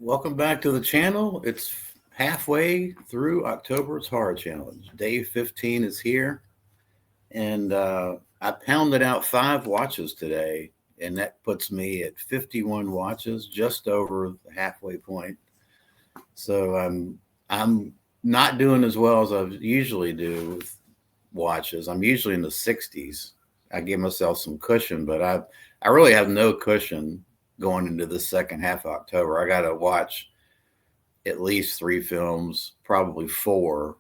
Welcome back to the channel. It's halfway through October's Horror Challenge. Day 15 is here, and I pounded out 5 watches today, and that puts me at 51 watches, just over the halfway point. So I'm not doing as well as I usually do with watches. I'm usually in the 60s. I give myself some cushion, but I really have no cushion going into the second half of October. I got to watch at least 3 films, probably 4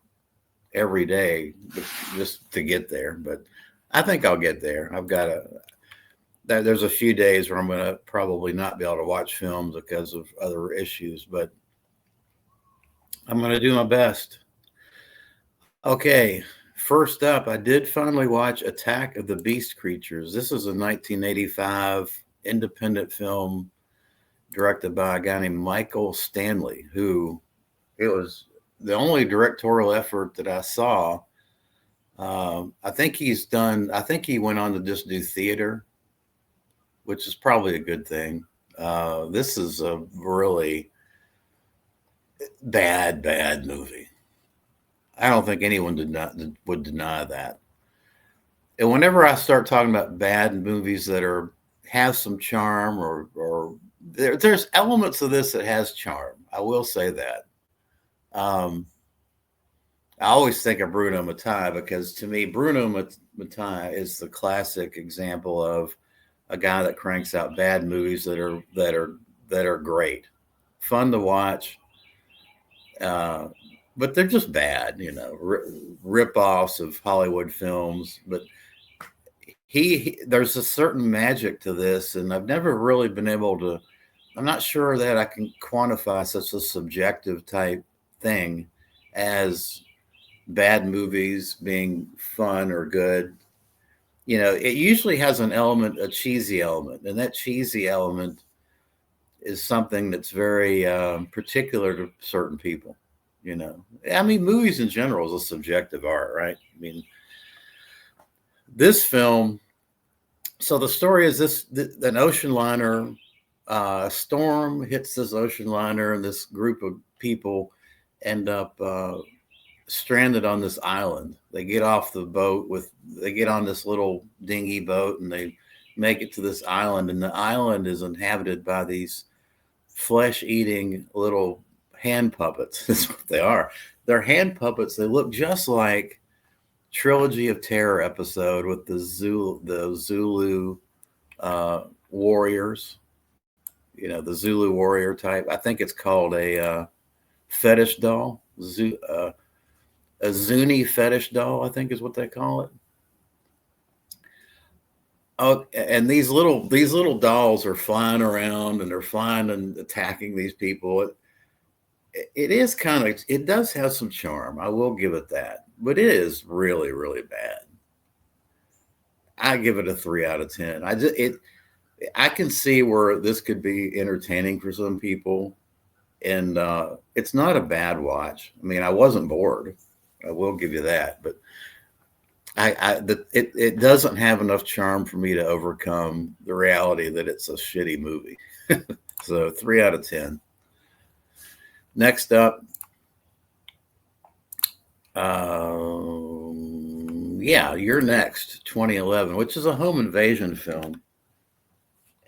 every day just to get there. But I think I'll get there. There's a few days where I'm going to probably not be able to watch films because of other issues, but I'm going to do my best. Okay. First up, I did finally watch Attack of the Beast Creatures. This is a 1985 independent film directed by a guy named Michael Stanley, who it was the only directorial effort that I saw. I think he went on to just do theater, which is probably a good thing. This is a really bad movie. I don't think anyone would deny that. And whenever I start talking about bad movies that have some charm, or there's elements of this that has charm, I will say that. Um, I always think of Bruno Mattei because to me, Bruno Mattei is the classic example of a guy that cranks out bad movies that are great, fun to watch, uh, but they're just bad, rip-offs of Hollywood films. But there's a certain magic to this, and I've never really been able to. I'm not sure that I can quantify such a subjective type thing as bad movies being fun or good. It usually has a cheesy element, and that cheesy element is something that's very particular to certain people. I mean, movies in general is a subjective art, right? I mean, this film. So the story is an ocean liner. Storm hits this ocean liner, and this group of people end up stranded on this island. They get off the boat they get on this little dinghy boat, and they make it to this island, and the island is inhabited by these flesh-eating little hand puppets. That's what they are. They're hand puppets. They look just like Trilogy of Terror episode with the Zulu warriors. The Zulu warrior type. I think it's called a fetish doll. A Zuni fetish doll, I think is what they call it. Oh, and these little dolls are flying around, and they're flying and attacking these people. It does have some charm. I will give it that, but it is really, really bad. I give it a 3 out of 10. I can see where this could be entertaining for some people, and it's not a bad watch. I mean, I wasn't bored. I will give you that, but it doesn't have enough charm for me to overcome the reality that it's a shitty movie. So 3 out of 10. Next up, You're Next, 2011, which is a home invasion film,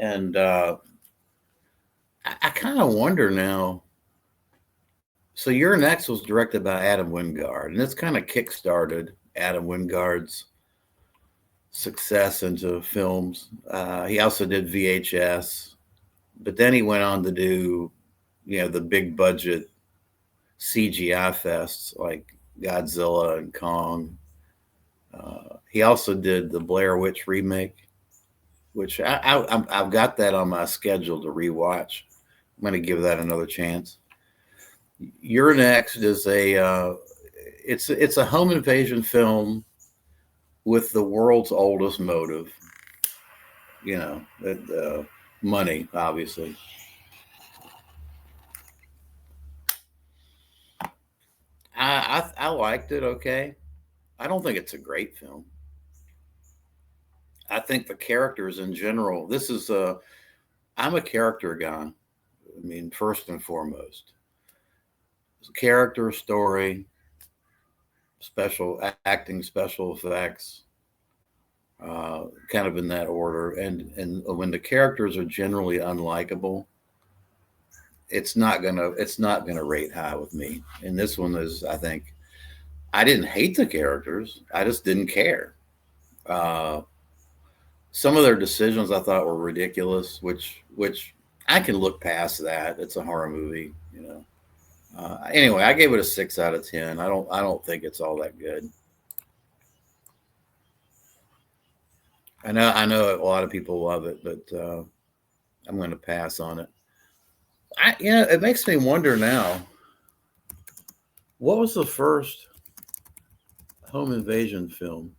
and I kind of wonder now. So You're Next was directed by Adam Wingard, and it's kind of kickstarted Adam Wingard's success into films. He also did VHS, but then he went on to do, the big budget CGI fests like Godzilla and Kong. He also did the Blair Witch remake, which I've got that on my schedule to rewatch. I'm going to give that another chance. You're Next is it's a home invasion film with the world's oldest motive. Money, obviously. I liked it. Okay, I don't think it's a great film. I think the characters in general. I'm a character guy. I mean, first and foremost, character, story, special acting, special effects, kind of in that order. And when the characters are generally unlikable, it's not gonna rate high with me. And this one is, I think, I didn't hate the characters, I just didn't care. Uh, some of their decisions I thought were ridiculous, which I can look past that. It's a horror movie, you know. Anyway, I gave it a 6 out of 10. I don't think it's all that good. I know a lot of people love it, but I'm going to pass on it. It makes me wonder now. What was the first home invasion film?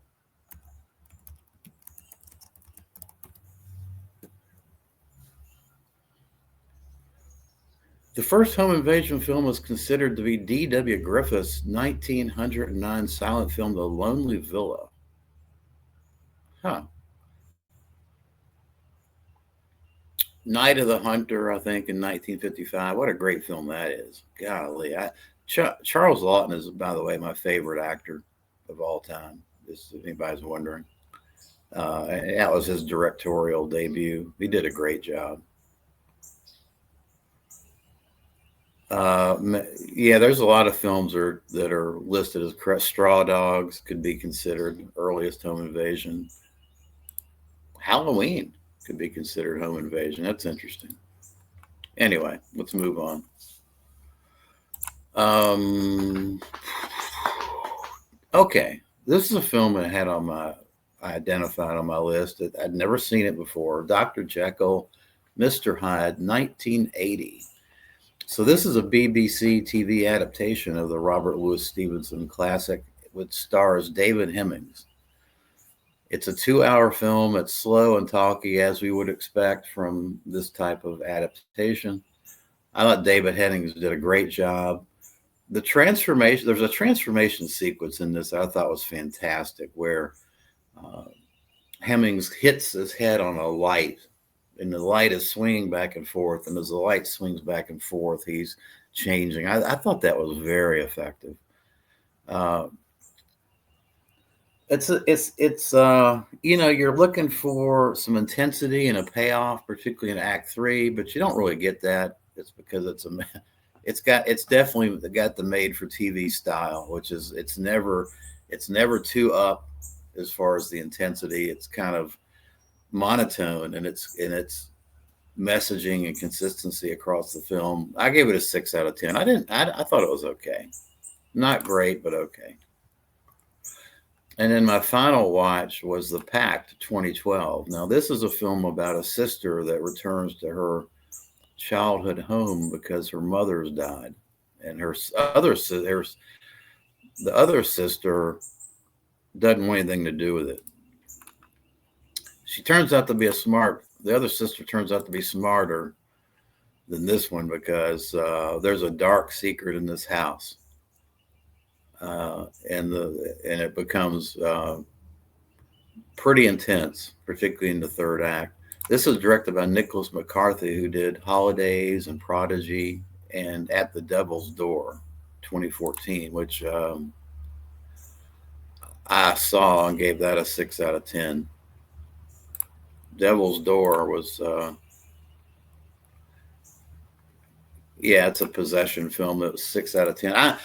The first home invasion film was considered to be D.W. Griffith's 1909 silent film, The Lonely Villa. Huh. Night of the Hunter, I think, in 1955. What a great film that is. Golly. Charles Lawton is, by the way, my favorite actor of all time, if anybody's wondering. That was his directorial debut. He did a great job. Yeah, there's a lot of films that are listed as Straw Dogs could be considered earliest home invasion. Halloween could be considered home invasion. That's interesting. Anyway, let's move on. Um, okay, this is a film I identified on my list. I'd never seen it before. Dr. Jekyll, Mr. Hyde, 1980. So this is a BBC TV adaptation of the Robert Louis Stevenson classic, which stars David Hemmings. It's a 2-hour film. It's slow and talky, as we would expect from this type of adaptation. I thought David Hemmings did a great job. There's a transformation sequence in this I thought was fantastic, where uh, Hemmings hits his head on a light, and the light is swinging back and forth. And as the light swings back and forth, he's changing. I thought that was very effective. Uh, you're looking for some intensity and a payoff, particularly in Act Three, but you don't really get that. It's because it's definitely got the made for TV style, which is it's never too up as far as the intensity. It's kind of monotone in its messaging and consistency across the film. I gave it a 6 out of 10. I thought it was okay, not great, but okay. And then my final watch was The Pact 2012. Now, this is a film about a sister that returns to her childhood home because her mother's died, and the other sister doesn't want anything to do with it. The other sister turns out to be smarter than this one because there's a dark secret in this house, and it becomes pretty intense, particularly in the third act. This is directed by Nicholas McCarthy, who did Holidays and Prodigy and At the Devil's Door, 2014, which I saw and gave that a 6 out of 10. Devil's Door was, yeah, it's a possession film. That was 6 out of 10.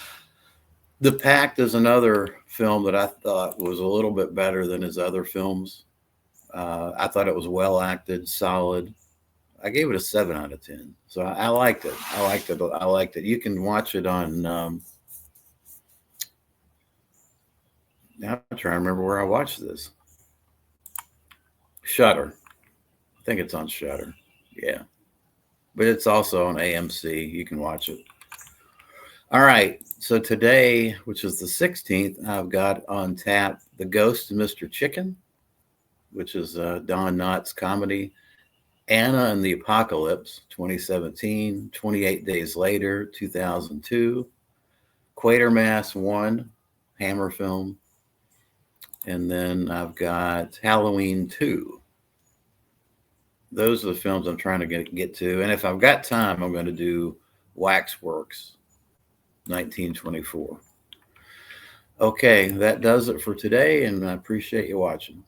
The Pact is another film that I thought was a little bit better than his other films. I thought it was well acted, solid. I gave it a 7 out of 10. So I liked it. I liked it. I liked it. You can watch it on. Now I'm trying to remember where I watched this. Shutter. I think it's on Shutter. Yeah, but it's also on AMC. You can watch it. All right. So today, which is the 16th, I've got on tap The Ghost of Mr. Chicken, which is Don Knotts' comedy. Anna and the Apocalypse, 2017. 28 Days Later, 2002. Quatermass 1, Hammer film. And then I've got Halloween 2. those are the films I'm trying to get to. And if I've got time, I'm going to do Waxworks, 1924. Okay, that does it for today, and I appreciate you watching.